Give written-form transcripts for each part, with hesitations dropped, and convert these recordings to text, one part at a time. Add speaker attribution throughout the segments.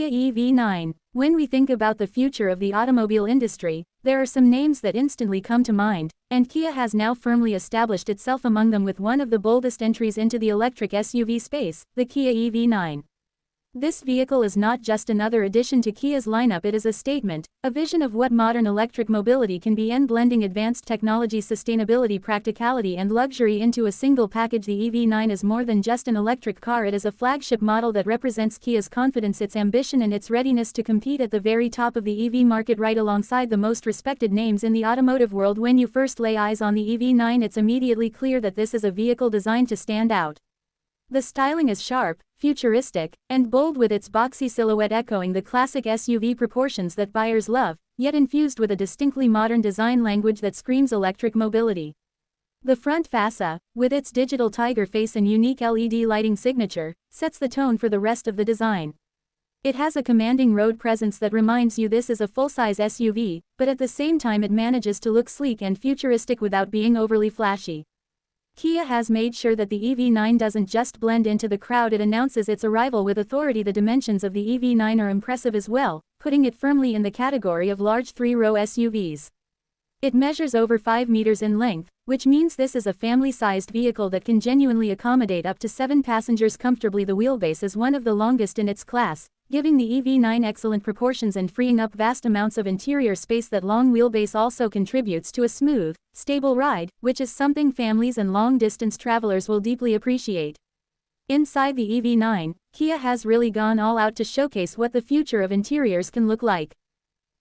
Speaker 1: Kia EV9. When we think about the future of the automobile industry, there are some names that instantly come to mind, and Kia has now firmly established itself among them with one of the boldest entries into the electric SUV space, the Kia EV9. This vehicle is not just another addition to Kia's lineup, it is a statement, a vision of what modern electric mobility can be, and blending advanced technology, sustainability, practicality and luxury into a single package. The EV9 is more than just an electric car, it is a flagship model that represents Kia's confidence, its ambition and its readiness to compete at the very top of the EV market, right alongside the most respected names in the automotive world. When you first lay eyes on the EV9, it's immediately clear that this is a vehicle designed to stand out. The styling is sharp, futuristic, and bold, with its boxy silhouette echoing the classic SUV proportions that buyers love, yet infused with a distinctly modern design language that screams electric mobility. The front fascia, with its digital tiger face and unique LED lighting signature, sets the tone for the rest of the design. It has a commanding road presence that reminds you this is a full-size SUV, but at the same time it manages to look sleek and futuristic without being overly flashy. Kia has made sure that the EV9 doesn't just blend into the crowd, it announces its arrival with authority. The dimensions of the EV9 are impressive as well, putting it firmly in the category of large three-row SUVs. It measures over 5 meters in length, which means this is a family-sized vehicle that can genuinely accommodate up to 7 passengers comfortably. The wheelbase is one of the longest in its class, giving the EV9 excellent proportions and freeing up vast amounts of interior space. That long wheelbase also contributes to a smooth, stable ride, which is something families and long-distance travelers will deeply appreciate. Inside the EV9, Kia has really gone all out to showcase what the future of interiors can look like.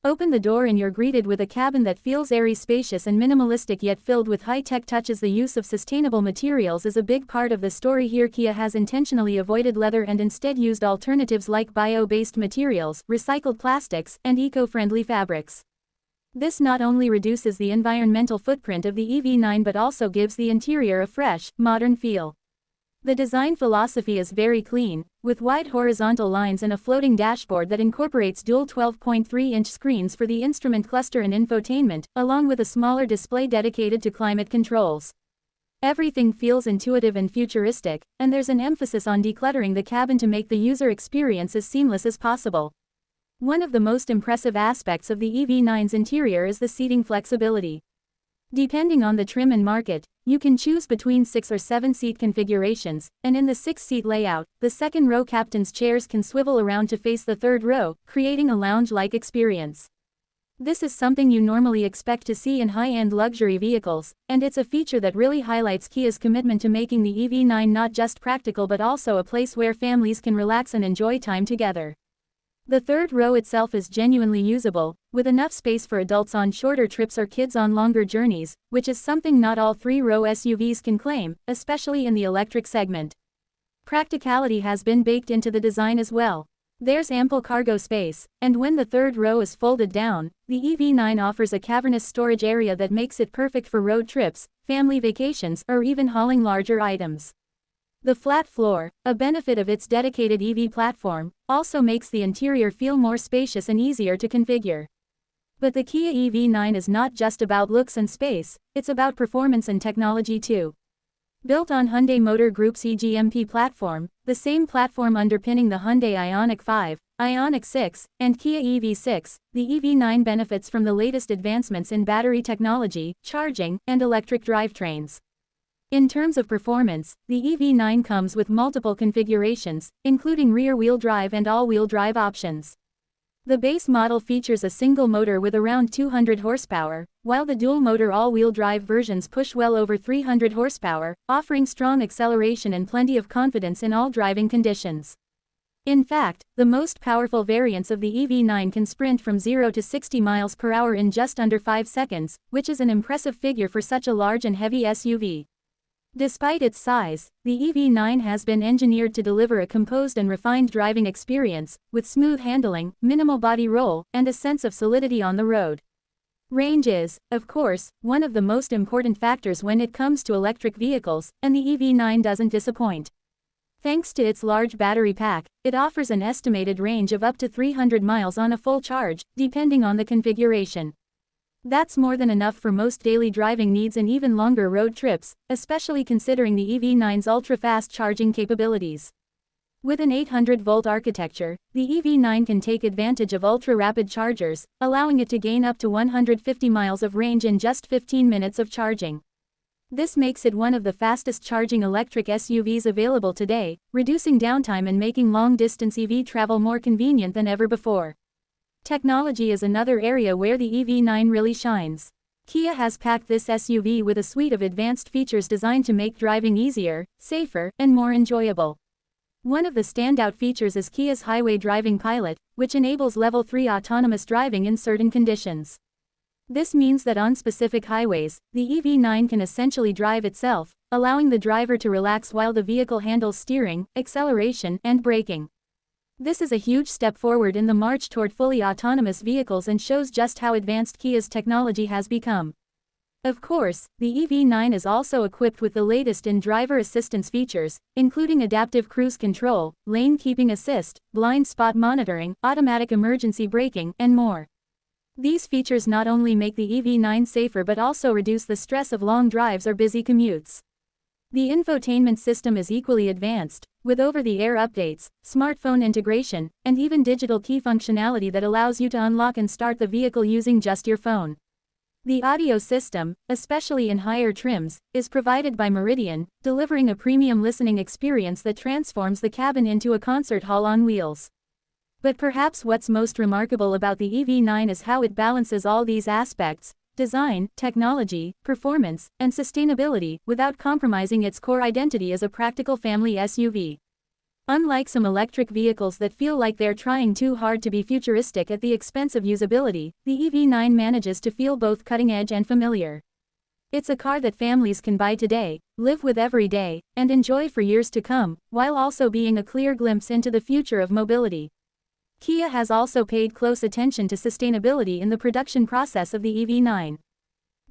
Speaker 1: Open the door and you're greeted with a cabin that feels airy, spacious and minimalistic, yet filled with high-tech touches. The use of sustainable materials is a big part of the story here. Kia has intentionally avoided leather and instead used alternatives like bio-based materials, recycled plastics, and eco-friendly fabrics. This not only reduces the environmental footprint of the EV9 but also gives the interior a fresh, modern feel. The design philosophy is very clean, with wide horizontal lines and a floating dashboard that incorporates dual 12.3-inch screens for the instrument cluster and infotainment, along with a smaller display dedicated to climate controls. Everything feels intuitive and futuristic, and there's an emphasis on decluttering the cabin to make the user experience as seamless as possible. One of the most impressive aspects of the EV9's interior is the seating flexibility. Depending on the trim and market, you can choose between 6 or 7 seat configurations, and in the 6-seat layout, the second row captain's chairs can swivel around to face the third row, creating a lounge-like experience. This is something you normally expect to see in high-end luxury vehicles, and it's a feature that really highlights Kia's commitment to making the EV9 not just practical but also a place where families can relax and enjoy time together. The third row itself is genuinely usable, with enough space for adults on shorter trips or kids on longer journeys, which is something not all three-row SUVs can claim, especially in the electric segment. Practicality has been baked into the design as well. There's ample cargo space, and when the third row is folded down, the EV9 offers a cavernous storage area that makes it perfect for road trips, family vacations, or even hauling larger items. The flat floor, a benefit of its dedicated EV platform, also makes the interior feel more spacious and easier to configure. But the Kia EV9 is not just about looks and space, it's about performance and technology too. Built on Hyundai Motor Group's eGMP platform, the same platform underpinning the Hyundai Ioniq 5, Ioniq 6, and Kia EV6, the EV9 benefits from the latest advancements in battery technology, charging, and electric drivetrains. In terms of performance, the EV9 comes with multiple configurations, including rear-wheel drive and all-wheel drive options. The base model features a single motor with around 200 horsepower, while the dual-motor all-wheel drive versions push well over 300 horsepower, offering strong acceleration and plenty of confidence in all driving conditions. In fact, the most powerful variants of the EV9 can sprint from 0 to 60 miles per hour in just under 5 seconds, which is an impressive figure for such a large and heavy SUV. Despite its size, the EV9 has been engineered to deliver a composed and refined driving experience, with smooth handling, minimal body roll, and a sense of solidity on the road. Range is, of course, one of the most important factors when it comes to electric vehicles, and the EV9 doesn't disappoint. Thanks to its large battery pack, it offers an estimated range of up to 300 miles on a full charge, depending on the configuration. That's more than enough for most daily driving needs and even longer road trips, especially considering the EV9's ultra-fast charging capabilities. With an 800-volt architecture, the EV9 can take advantage of ultra-rapid chargers, allowing it to gain up to 150 miles of range in just 15 minutes of charging. This makes it one of the fastest-charging electric SUVs available today, reducing downtime and making long-distance EV travel more convenient than ever before. Technology is another area where the EV9 really shines. Kia has packed this SUV with a suite of advanced features designed to make driving easier, safer, and more enjoyable. One of the standout features is Kia's Highway Driving Pilot, which enables Level 3 autonomous driving in certain conditions. This means that on specific highways, the EV9 can essentially drive itself, allowing the driver to relax while the vehicle handles steering, acceleration, and braking. This is a huge step forward in the march toward fully autonomous vehicles and shows just how advanced Kia's technology has become. Of course, the EV9 is also equipped with the latest in driver assistance features, including adaptive cruise control, lane keeping assist, blind spot monitoring, automatic emergency braking, and more. These features not only make the EV9 safer but also reduce the stress of long drives or busy commutes. The infotainment system is equally advanced, with over-the-air updates, smartphone integration, and even digital key functionality that allows you to unlock and start the vehicle using just your phone. The audio system, especially in higher trims, is provided by Meridian, delivering a premium listening experience that transforms the cabin into a concert hall on wheels. But perhaps what's most remarkable about the EV9 is how it balances all these aspects: design, technology, performance, and sustainability, without compromising its core identity as a practical family SUV. Unlike some electric vehicles that feel like they're trying too hard to be futuristic at the expense of usability, the EV9 manages to feel both cutting-edge and familiar. It's a car that families can buy today, live with every day, and enjoy for years to come, while also being a clear glimpse into the future of mobility. Kia has also paid close attention to sustainability in the production process of the EV9.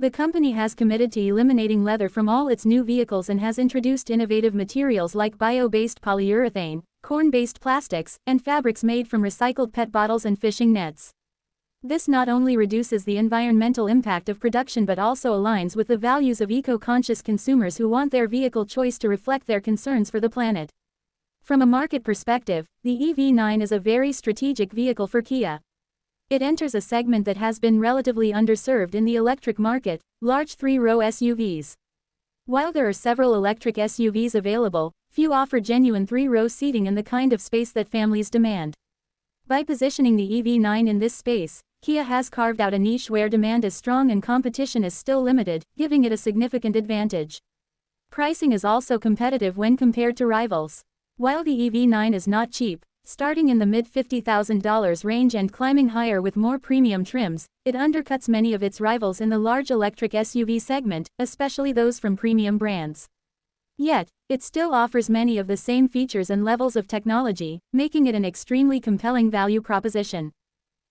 Speaker 1: The company has committed to eliminating leather from all its new vehicles and has introduced innovative materials like bio-based polyurethane, corn-based plastics, and fabrics made from recycled PET bottles and fishing nets. This not only reduces the environmental impact of production but also aligns with the values of eco-conscious consumers who want their vehicle choice to reflect their concerns for the planet. From a market perspective, the EV9 is a very strategic vehicle for Kia. It enters a segment that has been relatively underserved in the electric market: large three-row SUVs. While there are several electric SUVs available, few offer genuine three-row seating and the kind of space that families demand. By positioning the EV9 in this space, Kia has carved out a niche where demand is strong and competition is still limited, giving it a significant advantage. Pricing is also competitive when compared to rivals. While the EV9 is not cheap, starting in the mid-$50,000 range and climbing higher with more premium trims, it undercuts many of its rivals in the large electric SUV segment, especially those from premium brands. Yet, it still offers many of the same features and levels of technology, making it an extremely compelling value proposition.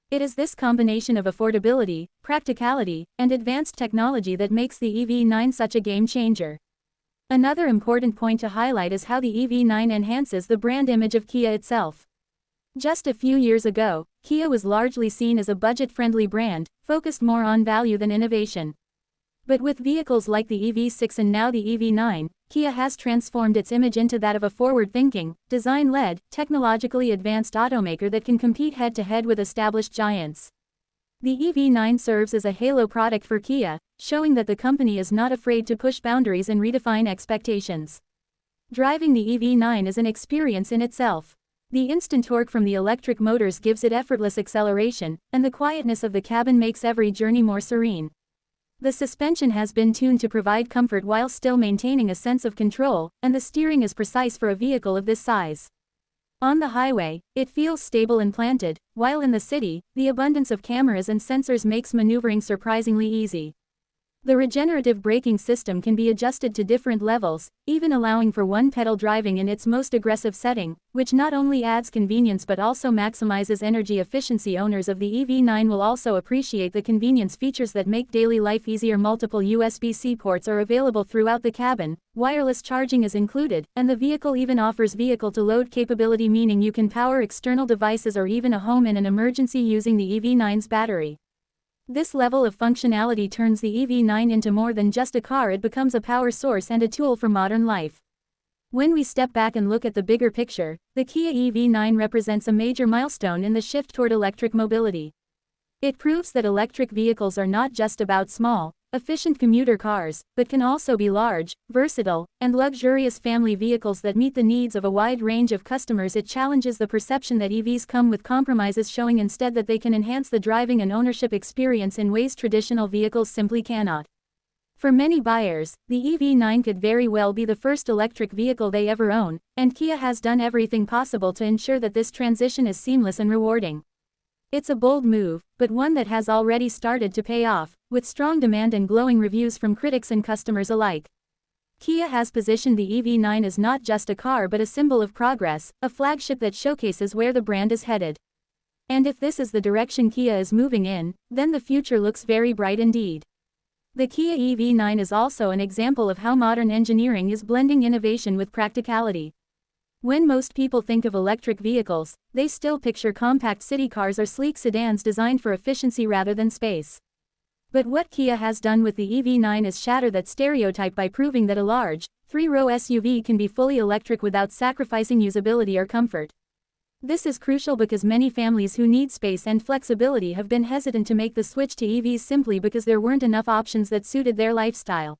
Speaker 1: It is this combination of affordability, practicality, and advanced technology that makes the EV9 such a game changer. Another important point to highlight is how the EV9 enhances the brand image of Kia itself. Just a few years ago, Kia was largely seen as a budget-friendly brand, focused more on value than innovation. But with vehicles like the EV6 and now the EV9, Kia has transformed its image into that of a forward-thinking, design-led, technologically advanced automaker that can compete head-to-head with established giants. The EV9 serves as a halo product for Kia, showing that the company is not afraid to push boundaries and redefine expectations. Driving the EV9 is an experience in itself. The instant torque from the electric motors gives it effortless acceleration, and the quietness of the cabin makes every journey more serene. The suspension has been tuned to provide comfort while still maintaining a sense of control, and the steering is precise for a vehicle of this size. On the highway, it feels stable and planted, while in the city, the abundance of cameras and sensors makes maneuvering surprisingly easy. The regenerative braking system can be adjusted to different levels, even allowing for one-pedal driving in its most aggressive setting, which not only adds convenience but also maximizes energy efficiency. Owners of the EV9 will also appreciate the convenience features that make daily life easier. Multiple USB-C ports are available throughout the cabin, wireless charging is included, and the vehicle even offers vehicle-to-load capability, meaning you can power external devices or even a home in an emergency using the EV9's battery. This level of functionality turns the EV9 into more than just a car. It becomes a power source and a tool for modern life. When we step back and look at the bigger picture, the Kia EV9 represents a major milestone in the shift toward electric mobility. It proves that electric vehicles are not just about small, efficient commuter cars, but can also be large, versatile, and luxurious family vehicles that meet the needs of a wide range of customers. It challenges the perception that EVs come with compromises, showing instead that they can enhance the driving and ownership experience in ways traditional vehicles simply cannot. For many buyers, the EV9 could very well be the first electric vehicle they ever own, and Kia has done everything possible to ensure that this transition is seamless and rewarding. It's a bold move, but one that has already started to pay off, with strong demand and glowing reviews from critics and customers alike. Kia has positioned the EV9 as not just a car but a symbol of progress, a flagship that showcases where the brand is headed. And if this is the direction Kia is moving in, then the future looks very bright indeed. The Kia EV9 is also an example of how modern engineering is blending innovation with practicality. When most people think of electric vehicles, they still picture compact city cars or sleek sedans designed for efficiency rather than space. But what Kia has done with the EV9 is shatter that stereotype by proving that a large, three-row SUV can be fully electric without sacrificing usability or comfort. This is crucial because many families who need space and flexibility have been hesitant to make the switch to EVs simply because there weren't enough options that suited their lifestyle.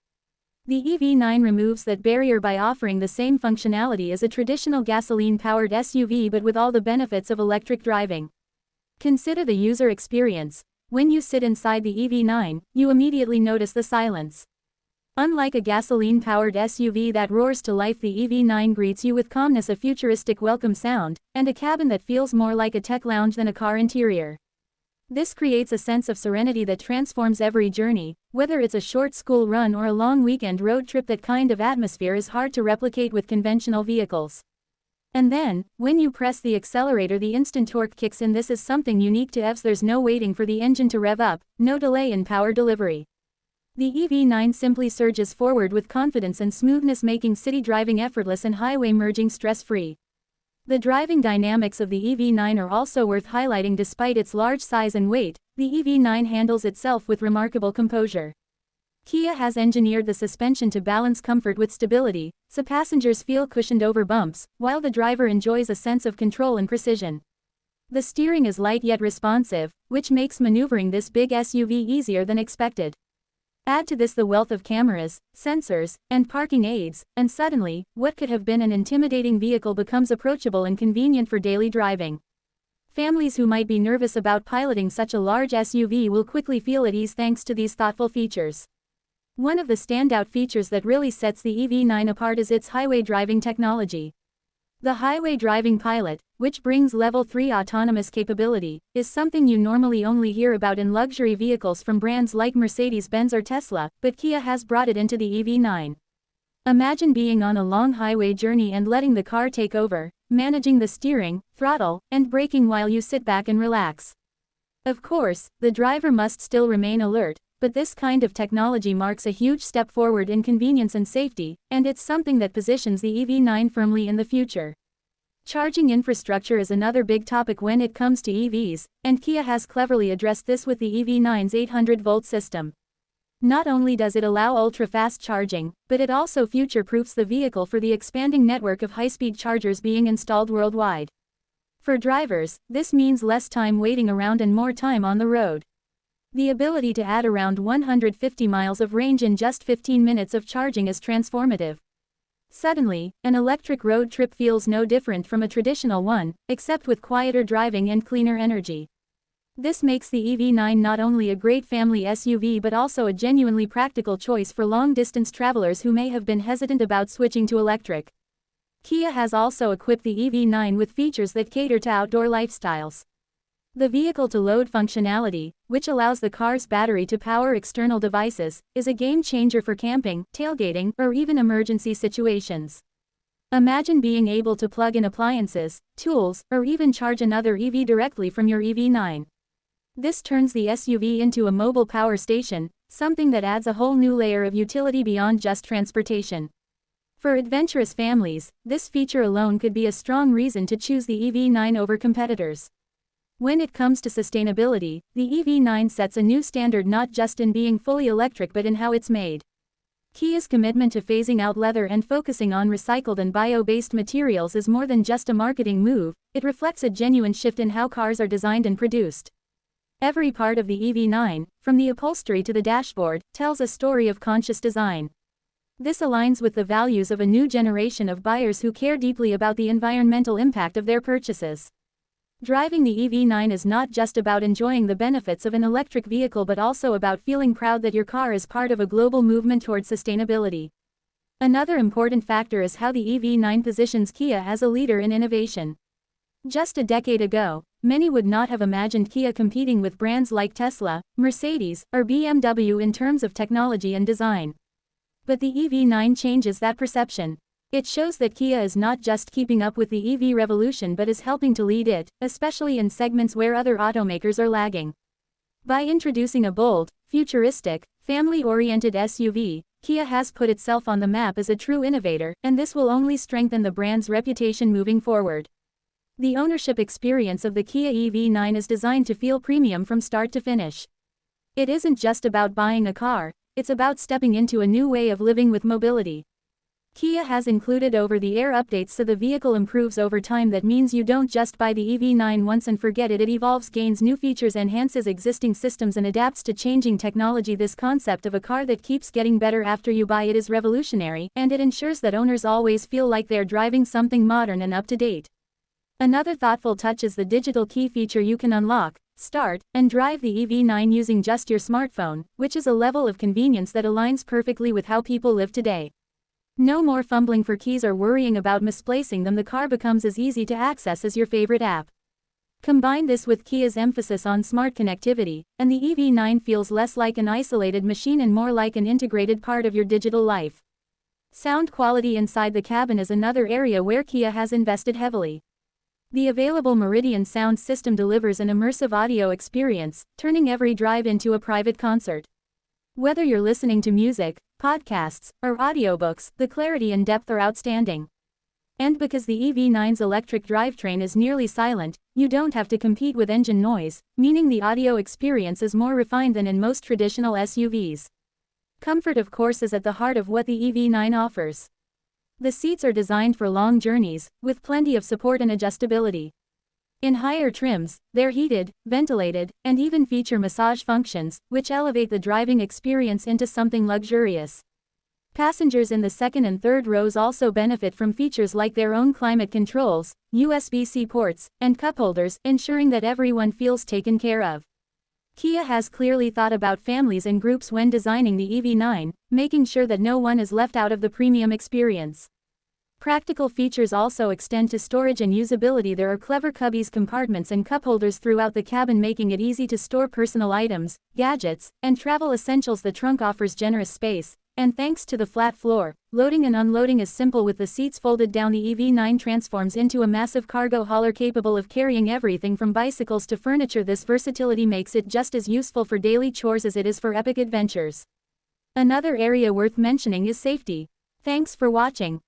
Speaker 1: The EV9 removes that barrier by offering the same functionality as a traditional gasoline-powered SUV but with all the benefits of electric driving. Consider the user experience. When you sit inside the EV9, you immediately notice the silence. Unlike a gasoline-powered SUV that roars to life, the EV9 greets you with calmness, a futuristic welcome sound, and a cabin that feels more like a tech lounge than a car interior. This creates a sense of serenity that transforms every journey, whether it's a short school run or a long weekend road trip. That kind of atmosphere is hard to replicate with conventional vehicles. And then, when you press the accelerator, the instant torque kicks in. This is something unique to EVs. There's no waiting for the engine to rev up, no delay in power delivery. The EV9 simply surges forward with confidence and smoothness, making city driving effortless and highway merging stress-free. The driving dynamics of the EV9 are also worth highlighting. Despite its large size and weight, the EV9 handles itself with remarkable composure. Kia has engineered the suspension to balance comfort with stability, so passengers feel cushioned over bumps, while the driver enjoys a sense of control and precision. The steering is light yet responsive, which makes maneuvering this big SUV easier than expected. Add to this the wealth of cameras, sensors, and parking aids, and suddenly, what could have been an intimidating vehicle becomes approachable and convenient for daily driving. Families who might be nervous about piloting such a large SUV will quickly feel at ease thanks to these thoughtful features. One of the standout features that really sets the EV9 apart is its highway driving technology. The Highway Driving Pilot, which brings Level 3 autonomous capability, is something you normally only hear about in luxury vehicles from brands like Mercedes-Benz or Tesla, but Kia has brought it into the EV9. Imagine being on a long highway journey and letting the car take over, managing the steering, throttle, and braking while you sit back and relax. Of course, the driver must still remain alert, but this kind of technology marks a huge step forward in convenience and safety, and it's something that positions the EV9 firmly in the future. Charging infrastructure is another big topic when it comes to EVs, and Kia has cleverly addressed this with the EV9's 800-volt system. Not only does it allow ultra-fast charging, but it also future-proofs the vehicle for the expanding network of high-speed chargers being installed worldwide. For drivers, this means less time waiting around and more time on the road. The ability to add around 150 miles of range in just 15 minutes of charging is transformative. Suddenly, an electric road trip feels no different from a traditional one, except with quieter driving and cleaner energy. This makes the EV9 not only a great family SUV but also a genuinely practical choice for long-distance travelers who may have been hesitant about switching to electric. Kia has also equipped the EV9 with features that cater to outdoor lifestyles. The vehicle-to-load functionality, which allows the car's battery to power external devices, is a game-changer for camping, tailgating, or even emergency situations. Imagine being able to plug in appliances, tools, or even charge another EV directly from your EV9. This turns the SUV into a mobile power station, something that adds a whole new layer of utility beyond just transportation. For adventurous families, this feature alone could be a strong reason to choose the EV9 over competitors. When it comes to sustainability, the EV9 sets a new standard not just in being fully electric but in how it's made. Kia's commitment to phasing out leather and focusing on recycled and bio-based materials is more than just a marketing move, it reflects a genuine shift in how cars are designed and produced. Every part of the EV9, from the upholstery to the dashboard, tells a story of conscious design. This aligns with the values of a new generation of buyers who care deeply about the environmental impact of their purchases. Driving the EV9 is not just about enjoying the benefits of an electric vehicle but also about feeling proud that your car is part of a global movement towards sustainability. Another important factor is how the EV9 positions Kia as a leader in innovation. Just a decade ago, many would not have imagined Kia competing with brands like Tesla, Mercedes, or BMW in terms of technology and design. But the EV9 changes that perception. It shows that Kia is not just keeping up with the EV revolution but is helping to lead it, especially in segments where other automakers are lagging. By introducing a bold, futuristic, family-oriented SUV, Kia has put itself on the map as a true innovator, and this will only strengthen the brand's reputation moving forward. The ownership experience of the Kia EV9 is designed to feel premium from start to finish. It isn't just about buying a car, it's about stepping into a new way of living with mobility. Kia has included over-the-air updates so the vehicle improves over time. That means you don't just buy the EV9 once and forget it. It evolves, gains new features, enhances existing systems and adapts to changing technology. This concept of a car that keeps getting better after you buy it is revolutionary, and it ensures that owners always feel like they're driving something modern and up to date. Another thoughtful touch is the digital key feature. You can unlock, start, and drive the EV9 using just your smartphone, which is a level of convenience that aligns perfectly with how people live today. No more fumbling for keys or worrying about misplacing them. The car becomes as easy to access as your favorite app. Combine this with Kia's emphasis on smart connectivity, and the EV9 feels less like an isolated machine and more like an integrated part of your digital life. Sound quality inside the cabin is another area where Kia has invested heavily. The available Meridian sound system delivers an immersive audio experience, turning every drive into a private concert. Whether you're listening to music, podcasts, or audiobooks, the clarity and depth are outstanding. And because the EV9's electric drivetrain is nearly silent, you don't have to compete with engine noise, meaning the audio experience is more refined than in most traditional SUVs. Comfort, of course, is at the heart of what the EV9 offers. The seats are designed for long journeys, with plenty of support and adjustability. In higher trims, they're heated, ventilated, and even feature massage functions, which elevate the driving experience into something luxurious. Passengers in the second and third rows also benefit from features like their own climate controls, USB-C ports, and cup holders, ensuring that everyone feels taken care of. Kia has clearly thought about families and groups when designing the EV9, making sure that no one is left out of the premium experience. Practical features also extend to storage and usability. There are clever cubbies, compartments, and cup holders throughout the cabin, making it easy to store personal items, gadgets, and travel essentials. The trunk offers generous space, and thanks to the flat floor, loading and unloading is simple. With the seats folded down, the EV9 transforms into a massive cargo hauler capable of carrying everything from bicycles to furniture. This versatility makes it just as useful for daily chores as it is for epic adventures. Another area worth mentioning is safety. Thanks for watching.